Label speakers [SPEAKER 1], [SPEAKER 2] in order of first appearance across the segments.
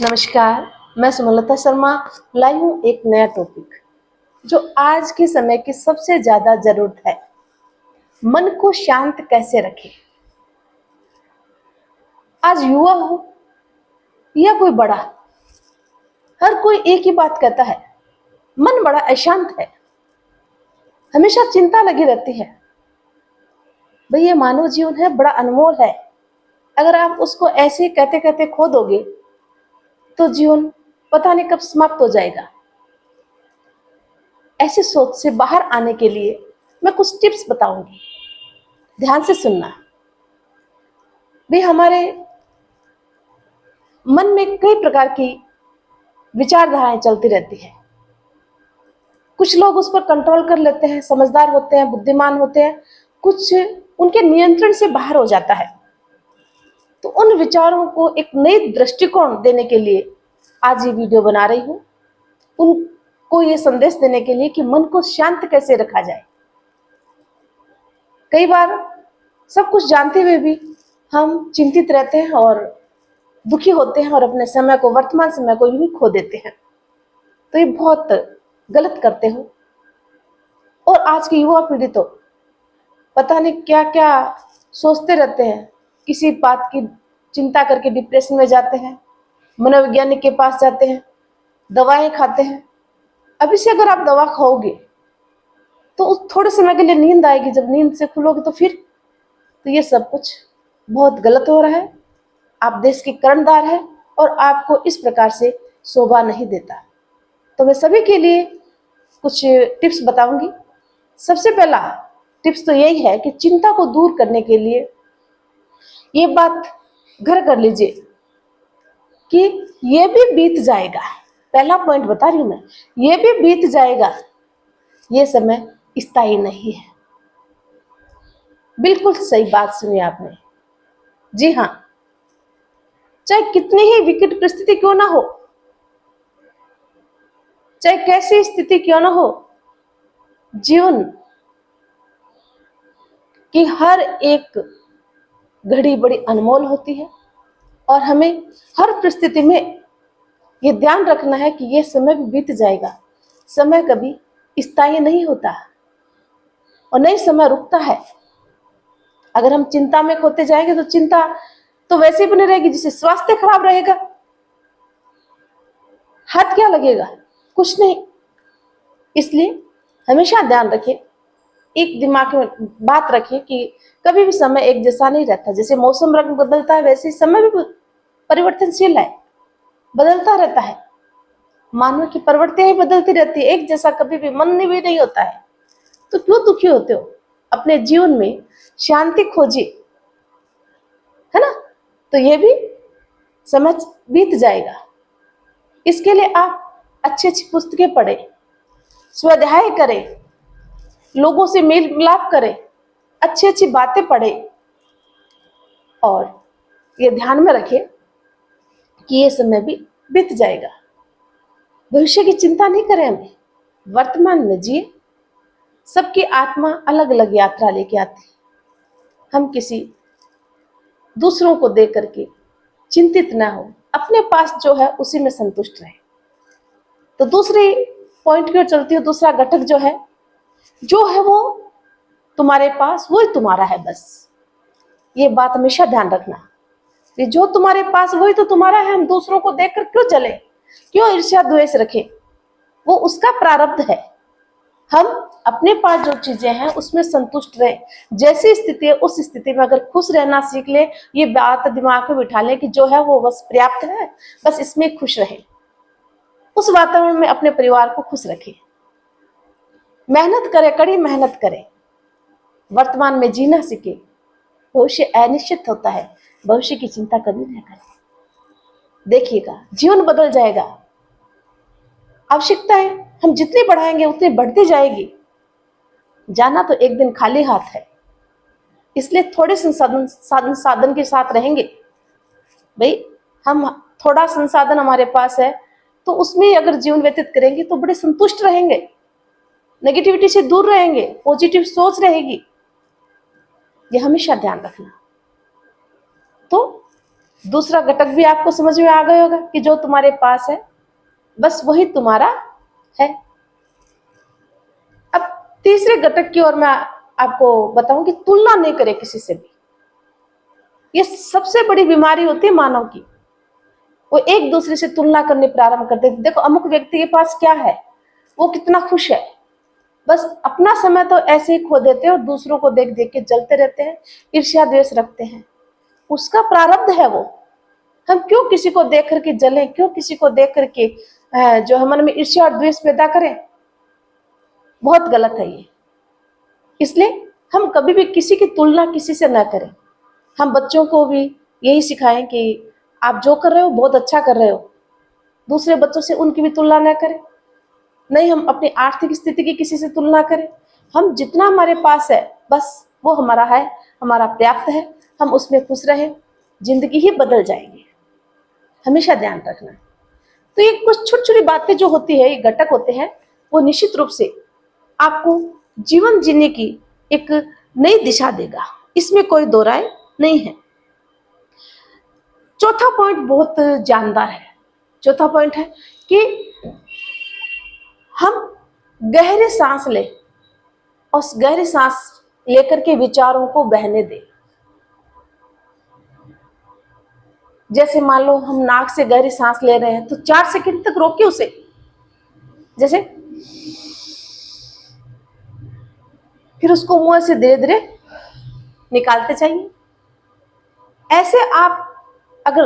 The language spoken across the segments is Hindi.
[SPEAKER 1] नमस्कार। मैं सुमलता शर्मा लाई हूँ एक नया टॉपिक जो आज के समय की सबसे ज्यादा जरूरत है। मन को शांत कैसे रखें। आज युवा हो या कोई बड़ा, हर कोई एक ही बात कहता है, मन बड़ा अशांत है, हमेशा चिंता लगी रहती है। भाई ये मानव जीवन है, बड़ा अनमोल है। अगर आप उसको ऐसे ही कहते कहते खो दोगे तो जीवन पता नहीं कब समाप्त हो जाएगा। ऐसी सोच से बाहर आने के लिए मैं कुछ टिप्स बताऊंगी, ध्यान से सुनना। भी हमारे मन में कई प्रकार की विचारधाराएं चलती रहती है। कुछ लोग उस पर कंट्रोल कर लेते हैं, समझदार होते हैं, बुद्धिमान होते हैं, कुछ उनके नियंत्रण से बाहर हो जाता है। तो उन विचारों को एक नई दृष्टिकोण देने के लिए आज ये वीडियो बना रही हूँ, उनको ये संदेश देने के लिए कि मन को शांत कैसे रखा जाए। कई बार सब कुछ जानते हुए भी हम चिंतित रहते हैं और दुखी होते हैं और अपने समय को, वर्तमान समय को यूं ही खो देते हैं। तो ये बहुत गलत करते हो। और आज की युवा पीढ़ी तो पता नहीं क्या क्या सोचते रहते हैं, किसी बात की चिंता करके डिप्रेशन में जाते हैं, मनोवैज्ञानिक के पास जाते हैं, दवाएं खाते हैं। अभी से अगर आप दवा खाओगे तो उस थोड़े समय के लिए नींद आएगी, जब नींद से खुलोगे तो फिर तो ये सब कुछ बहुत गलत हो रहा है। आप देश के कर्णधार हैं और आपको इस प्रकार से शोभा नहीं देता। तो मैं सभी के लिए कुछ टिप्स बताऊंगी। सबसे पहला टिप्स तो यही है कि चिंता को दूर करने के लिए ये बात घर कर लीजिए कि ये भी बीत जाएगा। पहला पॉइंट बता रही हूं मैं, ये भी बीत जाएगा, ये समय स्थायी नहीं है। बिल्कुल सही बात सुनी आपने। जी हाँ, चाहे कितनी ही विकट परिस्थिति क्यों ना हो, चाहे कैसी स्थिति क्यों ना हो, जीवन की हर एक घड़ी बड़ी अनमोल होती है और हमें हर परिस्थिति में ये ध्यान रखना है कि ये समय भी बीत जाएगा। समय कभी स्थायी नहीं होता और नहीं समय रुकता है। अगर हम चिंता में खोते जाएंगे तो चिंता तो वैसे ही बनी रहेगी, जिससे स्वास्थ्य खराब रहेगा। हाथ क्या लगेगा, कुछ नहीं। इसलिए हमेशा ध्यान रखें, एक दिमाग में बात रखें कि कभी भी समय एक जैसा नहीं रहता। जैसे मौसम रंग बदलता है वैसे ही समय भी परिवर्तनशील है, बदलता रहता है। मानव की प्रवृत्तियां ही बदलती रहती है, एक जैसा कभी भी मन भी नहीं होता है। तो क्यों दुखी होते हो? अपने जीवन में शांति खोजिए, है ना। तो ये भी समय बीत जाएगा। इसके लिए आप अच्छी अच्छी पुस्तकें पढ़ें, स्वाध्याय करें, लोगों से मेल मिलाप करें, अच्छी अच्छी बातें पढ़ें और ये ध्यान में रखें कि ये समय भी बीत जाएगा। भविष्य की चिंता नहीं करें, हमें वर्तमान में जिए। सबकी आत्मा अलग अलग यात्रा लेके आती है। हम किसी दूसरों को देख करके चिंतित ना हो, अपने पास जो है उसी में संतुष्ट रहे। तो दूसरी पॉइंट की ओर चलती है। दूसरा घटक जो है वो तुम्हारे पास वही तुम्हारा है, बस ये बात हमेशा ध्यान रखना कि जो तुम्हारे पास वही तो तुम्हारा है। हम दूसरों को देखकर क्यों चले, क्यों ईर्ष्या द्वेष रखें? वो उसका प्रारब्ध है। हम अपने पास जो चीजें हैं उसमें संतुष्ट रहे। जैसी स्थिति है उस स्थिति में अगर खुश रहना सीख ले, ये बात दिमाग में बिठा ले कि जो है वो बस पर्याप्त है, बस इसमें खुश रहे। उस वातावरण में अपने परिवार को खुश रखे, मेहनत करे, कड़ी मेहनत करे, वर्तमान में जीना सीखे। भविष्य अनिश्चित होता है, भविष्य की चिंता कभी नहीं करें। देखिएगा जीवन बदल जाएगा। आवश्यकताएं हम जितनी बढ़ाएंगे उतनी बढ़ती जाएगी। जाना तो एक दिन खाली हाथ है, इसलिए थोड़े संसाधन के साथ रहेंगे। भाई हम थोड़ा संसाधन हमारे पास है तो उसमें अगर जीवन व्यतीत करेंगे तो बड़े संतुष्ट रहेंगे, नेगेटिविटी से दूर रहेंगे, पॉजिटिव सोच रहेगी। ये हमेशा ध्यान रखना। तो दूसरा घटक भी आपको समझ में आ गया होगा कि जो तुम्हारे पास है बस वही तुम्हारा है। अब तीसरे घटक की ओर मैं आपको बताऊं कि तुलना नहीं करे किसी से भी। ये सबसे बड़ी बीमारी होती है मानव की। वो एक दूसरे से तुलना करने प्रारंभ करते हैं। देखो अमुक व्यक्ति के पास क्या है, वो कितना खुश है, बस अपना समय तो ऐसे ही खो देते हैं और दूसरों को देख देख के जलते रहते हैं, ईर्ष्या द्वेष रखते हैं। उसका प्रारब्ध है वो। हम क्यों किसी को देख करके जलें, क्यों किसी को देख करके जो है मन में ईर्ष्या और द्वेष पैदा करें? बहुत गलत है ये। इसलिए हम कभी भी किसी की तुलना किसी से ना करें। हम बच्चों को भी यही सिखाएं कि आप जो कर रहे हो बहुत अच्छा कर रहे हो, दूसरे बच्चों से उनकी भी तुलना ना करें। नहीं, हम अपनी आर्थिक स्थिति की किसी से तुलना करें। हम जितना हमारे पास है बस वो हमारा है, हमारा पर्याप्त है, हम उसमें खुश रहें, जिंदगी ही बदल जाएगी। हमेशा ध्यान रखना। तो ये कुछ छोटी छोटी बातें जो होती है, ये घटक होते हैं, वो निश्चित रूप से आपको जीवन जीने की एक नई दिशा देगा, इसमें कोई दो राय नहीं है। चौथा पॉइंट बहुत जानदार है। चौथा पॉइंट है कि हम गहरे सांस लें और उस गहरी सांस लेकर के विचारों को बहने दें। जैसे मान लो हम नाक से गहरी सांस ले रहे हैं तो 4 सेकंड तक रोकिए उसे, जैसे, फिर उसको मुंह से धीरे धीरे निकालते जाइए। ऐसे आप अगर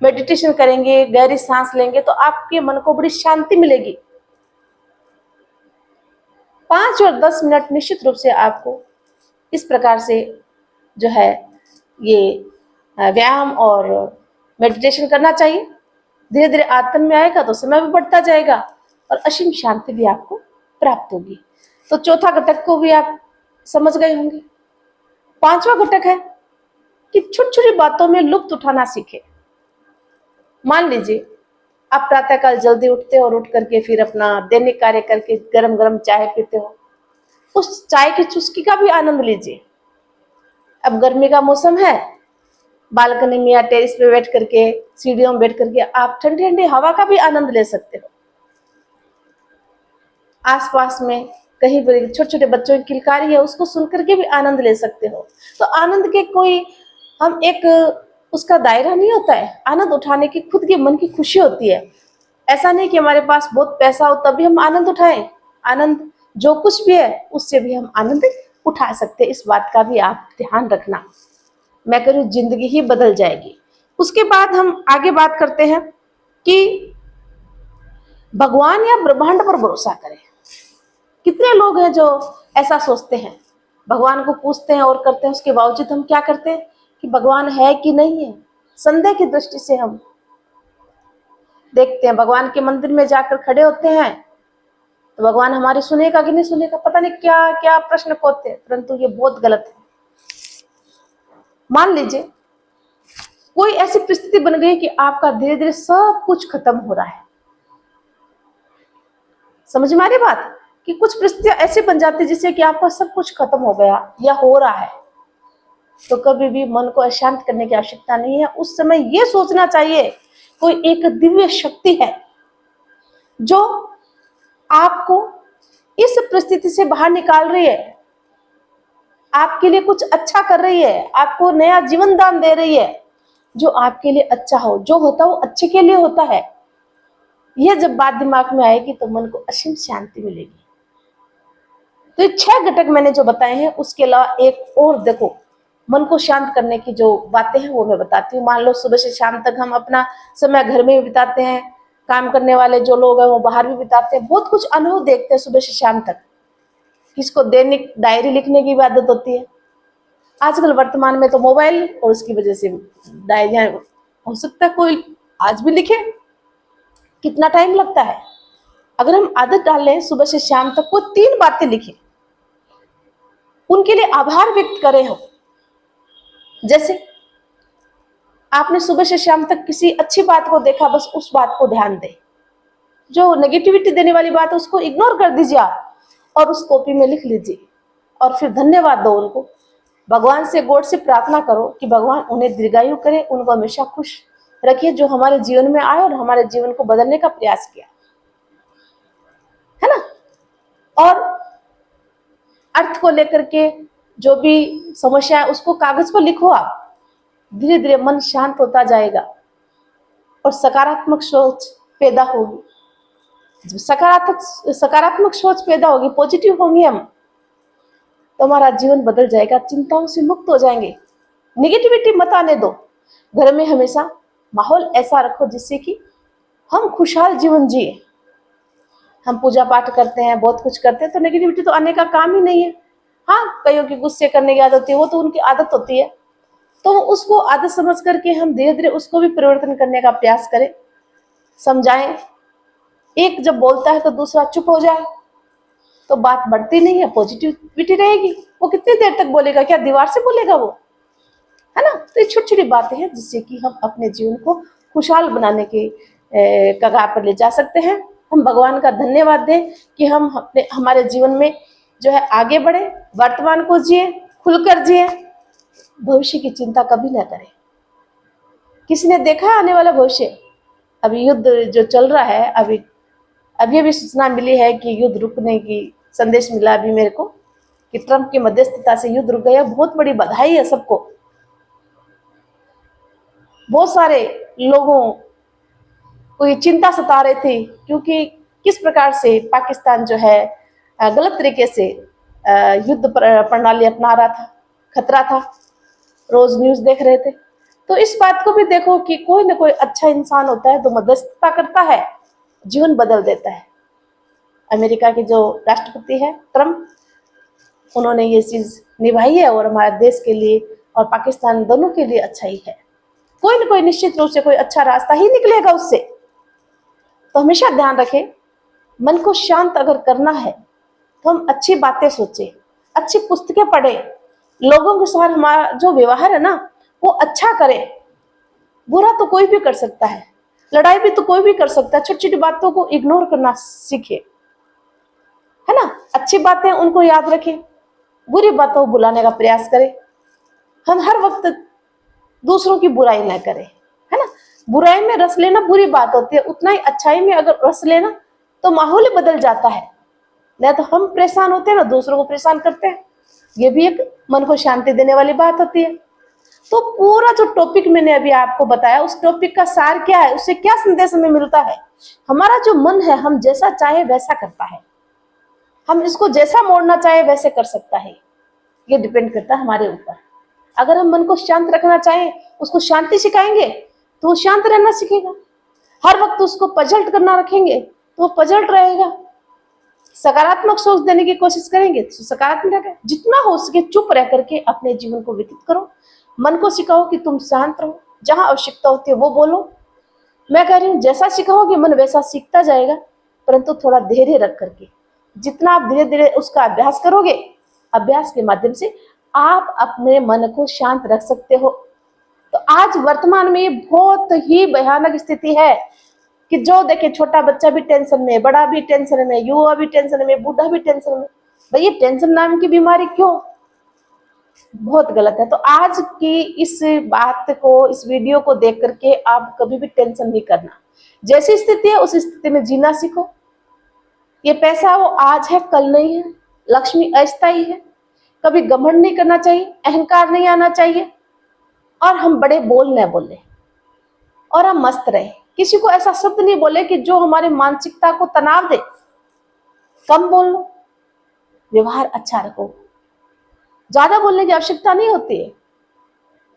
[SPEAKER 1] मेडिटेशन करेंगे, गहरी सांस लेंगे, तो आपके मन को बड़ी शांति मिलेगी। 5 और 10 मिनट निश्चित रूप से आपको इस प्रकार से जो है ये व्यायाम और मेडिटेशन करना चाहिए। धीरे धीरे आदत में आएगा तो समय भी बढ़ता जाएगा और असीम शांति भी आपको प्राप्त होगी। तो चौथा घटक को भी आप समझ गए होंगे। पांचवा घटक है कि छोटी छोटी बातों में लुत्फ उठाना सीखे। मान लीजिए आप प्रातःकाल जल्दी उठते हो और उठ करके फिर अपना दैनिक कार्य करके गरम गरम चाय पीते हो, उस चाय की चुस्की का भी आनंद लीजिए। अब गर्मी का मौसम है, बालकनी में या टेरेस पे बैठ करके, सीढ़ियों में बैठ करके आप ठंडी ठंडी हवा का भी आनंद ले सकते हो। आसपास में कहीं पर छोटे छोटे बच्चों की किलकारी है, उसको सुन करके भी आनंद ले सकते हो। तो आनंद के कोई हम एक उसका दायरा नहीं होता है। आनंद उठाने की खुद की मन की खुशी होती है। ऐसा नहीं कि हमारे पास बहुत पैसा हो तभी हम आनंद उठाएं। आनंद जो कुछ भी है उससे भी हम आनंद उठा सकते हैं। इस बात का भी आप ध्यान रखना। मैं कह रही हूँ जिंदगी ही बदल जाएगी। उसके बाद हम आगे बात करते हैं कि भगवान या ब्रह्मांड पर भरोसा करें। कितने लोग हैं जो ऐसा सोचते हैं, भगवान को पूछते हैं और करते हैं, उसके बावजूद हम क्या करते हैं कि भगवान है कि नहीं है, संदेह की दृष्टि से हम देखते हैं। भगवान के मंदिर में जाकर खड़े होते हैं तो भगवान हमारी सुनेगा कि नहीं सुनेगा, पता नहीं क्या क्या प्रश्न होते हैं, परंतु ये बहुत गलत है। मान लीजिए कोई ऐसी परिस्थिति बन गई कि आपका धीरे धीरे सब कुछ खत्म हो रहा है। समझ में आ रही बात कि कुछ परिस्थितियां ऐसी बन जाती जिससे कि आपका सब कुछ खत्म हो गया या हो रहा है, तो कभी भी मन को अशांत करने की आवश्यकता नहीं है। उस समय यह सोचना चाहिए कोई एक दिव्य शक्ति है जो आपको इस परिस्थिति से बाहर निकाल रही है, आपके लिए कुछ अच्छा कर रही है, आपको नया जीवन दान दे रही है, जो आपके लिए अच्छा हो। जो होता है वो अच्छे के लिए होता है। यह जब बात दिमाग में आएगी तो मन को असीम शांति मिलेगी। तो ये 6 घटक मैंने जो बताए हैं, उसके अलावा एक और देखो मन को शांत करने की जो बातें हैं वो मैं बताती हूँ। मान लो सुबह से शाम तक हम अपना समय घर में भी बिताते हैं, काम करने वाले जो लोग हैं वो बाहर भी बिताते हैं, बहुत कुछ अनुभव देखते हैं सुबह से शाम तक। किसको दैनिक डायरी लिखने की भी आदत होती है। आजकल वर्तमान में तो मोबाइल और उसकी वजह से डायरियां, हो सकता है कोई आज भी लिखे। कितना टाइम लगता है? अगर हम आदत डाल लें सुबह से शाम तक वो 3 बातें लिखें, उनके लिए आभार व्यक्त करें हम। जैसे आपने सुबह से शाम तक किसी अच्छी बात को देखा, बस उस बात को ध्यान दें। जो नेगेटिविटी देने वाली बात है उसको इग्नोर कर दीजिए आप और उस कॉपी में लिख लीजिए और फिर धन्यवाद दो उनको। भगवान से गॉड से प्रार्थना करो कि भगवान उन्हें दीर्घायु करे, उनको हमेशा खुश रखिए, जो हमारे जीवन में आए और हमारे जीवन को बदलने का प्रयास किया, है ना। और अर्थ को लेकर के जो भी समस्या है उसको कागज पर लिखो आप, धीरे धीरे मन शांत होता जाएगा और सकारात्मक सोच पैदा होगी। जब सकारात्मक सोच पैदा होगी, पॉजिटिव होंगे हम, तो हमारा जीवन बदल जाएगा, चिंताओं से मुक्त हो जाएंगे। निगेटिविटी मत आने दो घर में, हमेशा माहौल ऐसा रखो जिससे कि हम खुशहाल जीवन जिए। हम पूजा पाठ करते हैं, बहुत कुछ करते हैं, तो नेगेटिविटी तो आने का काम ही नहीं है। हाँ, कईयों की गुस्से करने की आदत होती है, वो तो उनकी आदत होती है, तो उसको आदत समझ करके हम धीरे धीरे उसको भी परिवर्तन करने का प्रयास करें, समझाएं। एक जब बोलता है तो दूसरा चुप हो जाए तो बात बढ़ती नहीं है, पॉजिटिविटी रहेगी। वो कितनी देर तक बोलेगा, क्या दीवार से बोलेगा वो, है ना। तो ये छोटी छोटी बातें हैं जिससे कि हम अपने जीवन को खुशहाल बनाने के कगार पर ले जा सकते हैं। हम भगवान का धन्यवाद दें कि हम हमारे जीवन में जो है आगे बढ़े, वर्तमान को जिए, खुलकर जिए, भविष्य की चिंता कभी ना करें। किसी ने देखा है आने वाला भविष्य? अभी युद्ध जो चल रहा है, अभी सूचना मिली है कि युद्ध रुकने की संदेश मिला अभी मेरे को, कि ट्रंप की मध्यस्थता से युद्ध रुक गया। बहुत बड़ी बधाई है सबको। बहुत सारे लोगों को ये चिंता सता रही थी, क्योंकि किस प्रकार से पाकिस्तान जो है गलत तरीके से युद्ध प्रणाली अपना रहा था, खतरा था, रोज न्यूज देख रहे थे। तो इस बात को भी देखो कि कोई ना कोई अच्छा इंसान होता है तो मध्यस्थता करता है, जीवन बदल देता है। अमेरिका के जो राष्ट्रपति है ट्रम्प, उन्होंने ये चीज निभाई है और हमारे देश के लिए और पाकिस्तान दोनों के लिए अच्छा ही है। कोई ना कोई निश्चित रूप से कोई अच्छा रास्ता ही निकलेगा उससे। तो हमेशा ध्यान रखें, मन को शांत अगर करना है तो हम अच्छी बातें सोचें, अच्छी पुस्तकें पढ़ें, लोगों के साथ हमारा जो व्यवहार है ना वो अच्छा करें। बुरा तो कोई भी कर सकता है, लड़ाई भी तो कोई भी कर सकता है। छोटी छोटी बातों को इग्नोर करना सीखे, है ना। अच्छी बातें उनको याद रखें, बुरी बातों को भुलाने का प्रयास करें। हम हर वक्त दूसरों की बुराई ना करें, है ना। बुराई में रस लेना बुरी बात होती है, उतना ही अच्छाई में अगर रस लेना तो माहौल ही बदल जाता है। नहीं तो हम परेशान होते हैं ना, दूसरों को परेशान करते हैं। ये भी एक मन को शांति देने वाली बात होती है। तो पूरा जो टॉपिक मैंने अभी आपको बताया, उस टॉपिक का सार क्या है, उससे क्या संदेश हमें मिलता है? हमारा जो मन है, हम जैसा चाहे वैसा करता है, हम इसको जैसा मोड़ना चाहे वैसे कर सकता है। ये डिपेंड करता है हमारे ऊपर। अगर हम मन को शांत रखना चाहें, उसको शांति सिखाएंगे तो वो शांत रहना सीखेगा। हर वक्त उसको पजल्ट करना रखेंगे तो वो पजल्ट रहेगा। सकारात्मक सोच देने की कोशिश करेंगे तो सकारात्मक रहेगा। जितना हो सके चुप रह करके अपने जीवन को व्यतीत करो। मन को सिखाओ कि तुम शांत रहो, जहां आवश्यकता होती है वो बोलो। मैं कह रही हूँ जैसा सिखाओगे मन वैसा सीखता जाएगा, परंतु थोड़ा धैर्य रख करके। जितना आप धीरे धीरे उसका अभ्यास करोगे, अभ्यास के माध्यम से आप अपने मन को शांत रख सकते हो। तो आज वर्तमान में ये बहुत ही भयानक स्थिति है कि जो देखे छोटा बच्चा भी टेंशन में, बड़ा भी टेंशन में, युवा भी टेंशन में, बूढ़ा भी टेंशन में। भाई ये टेंशन नाम की बीमारी क्यों? बहुत गलत है। तो आज की इस बात को, इस वीडियो को देख करके आप कभी भी टेंशन नहीं करना। जैसी स्थिति है उस स्थिति में जीना सीखो। ये पैसा वो आज है कल नहीं है, लक्ष्मी अस्थायी है। कभी घमंड नहीं करना चाहिए, अहंकार नहीं आना चाहिए, और हम बड़े बोल न बोले, और हम मस्त रहे। किसी को ऐसा शब्द नहीं बोले कि जो हमारी मानसिकता को तनाव दे। कम बोलो, व्यवहार अच्छा रखो, ज्यादा बोलने की आवश्यकता नहीं होती है।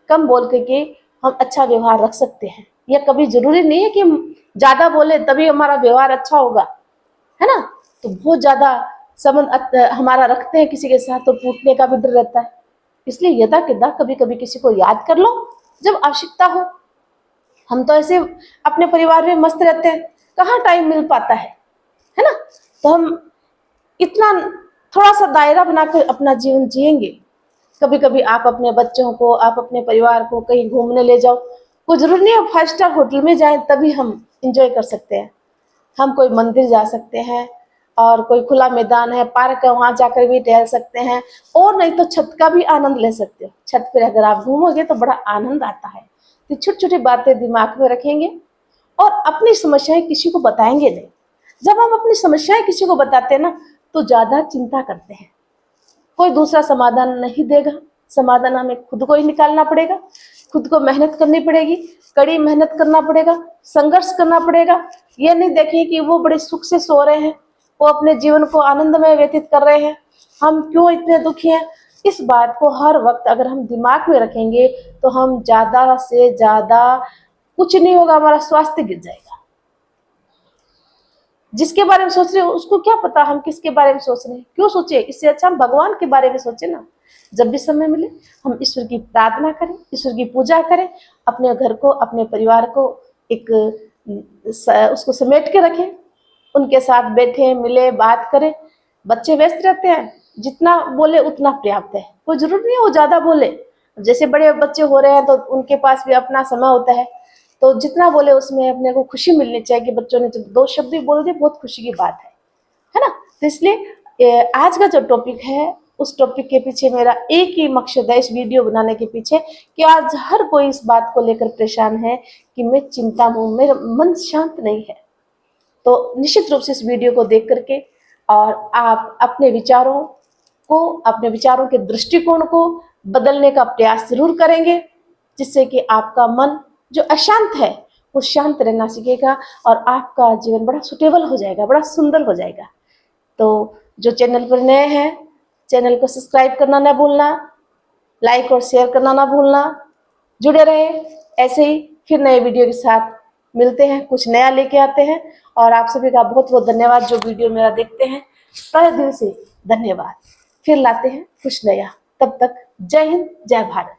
[SPEAKER 1] कम बोल करके हम अच्छा व्यवहार रख सकते हैं। यह कभी जरूरी नहीं है कि हम ज्यादा बोले तभी हमारा व्यवहार अच्छा होगा, है ना। तो बहुत ज्यादा संबंध हमारा रखते हैं किसी के साथ तो टूटने का भी डर रहता है। इसलिए यदा किदा कभी कभी किसी को याद कर लो जब आवश्यकता हो। हम तो ऐसे अपने परिवार में मस्त रहते हैं, कहाँ टाइम मिल पाता है ना। तो हम इतना थोड़ा सा दायरा बनाकर अपना जीवन जिएंगे। कभी कभी आप अपने बच्चों को, आप अपने परिवार को कहीं घूमने ले जाओ। कोई जरूरी नहीं है 5 स्टार होटल में जाए तभी हम इंजॉय कर सकते हैं। हम कोई मंदिर जा सकते हैं, और कोई खुला मैदान है, पार्क है, वहां जाकर भी टहल सकते हैं, और नहीं तो छत का भी आनंद ले सकते हो। छत पर अगर आप घूमोगे तो बड़ा आनंद आता है। तो छोटी छोटी बातें दिमाग में रखेंगे और अपनी समस्याएं किसी को बताएंगे नहीं। जब हम अपनी समस्याएं किसी को बताते हैं ना, तो ज्यादा चिंता करते हैं। कोई दूसरा समाधान नहीं देगा, समाधान हमें खुद को ही निकालना पड़ेगा, खुद को मेहनत करनी पड़ेगी, कड़ी मेहनत करना पड़ेगा, संघर्ष करना पड़ेगा। ये नहीं देखें कि वो बड़े सुख से सो रहे हैं, वो अपने जीवन को आनंदमय व्यतीत कर रहे हैं, हम क्यों इतने दुखी हैं। इस बात को हर वक्त अगर हम दिमाग में रखेंगे तो हम ज्यादा से ज्यादा, कुछ नहीं होगा, हमारा स्वास्थ्य गिर जाएगा। जिसके बारे में सोच रहे हो उसको क्या पता हम किसके बारे में सोच रहे हैं, क्यों सोचे। इससे अच्छा हम भगवान के बारे में सोचे ना। जब भी समय मिले हम ईश्वर की प्रार्थना करें, ईश्वर की पूजा करें, अपने घर को, अपने परिवार को एक उसको समेट के रखें, उनके साथ बैठे मिले बात करें। बच्चे व्यस्त रहते हैं, जितना बोले उतना पर्याप्त है, कोई जरूरी नहीं वो ज्यादा बोले। जैसे बड़े बच्चे हो रहे हैं तो उनके पास भी अपना समय होता है, तो जितना बोले उसमें अपने को खुशी मिलनी चाहिए कि बच्चों ने जब 2 शब्द भी बोल दिए, बहुत खुशी की बात है ना। तो इसलिए आज का जो टॉपिक है, उस टॉपिक के पीछे मेरा एक ही मकसद है इस वीडियो बनाने के पीछे, कि आज हर कोई इस बात को लेकर परेशान है कि मैं चिंता में हूं, मेरा मन शांत नहीं है। तो निश्चित रूप से इस वीडियो को देख करके और आप अपने विचारों को, अपने विचारों के दृष्टिकोण को बदलने का प्रयास जरूर करेंगे, जिससे कि आपका मन जो अशांत है वो शांत रहना सीखेगा और आपका जीवन बड़ा सुटेबल हो जाएगा, बड़ा सुंदर हो जाएगा। तो जो चैनल पर नए हैं, चैनल को सब्सक्राइब करना ना भूलना, लाइक और शेयर करना ना भूलना। जुड़े रहे ऐसे ही, फिर नए वीडियो के साथ मिलते हैं, कुछ नया लेके आते हैं। और आप सभी का बहुत बहुत धन्यवाद जो वीडियो मेरा देखते हैं, तहे दिल से धन्यवाद। फिर लाते हैं कुछ नया। तब तक जय हिंद, जय भारत।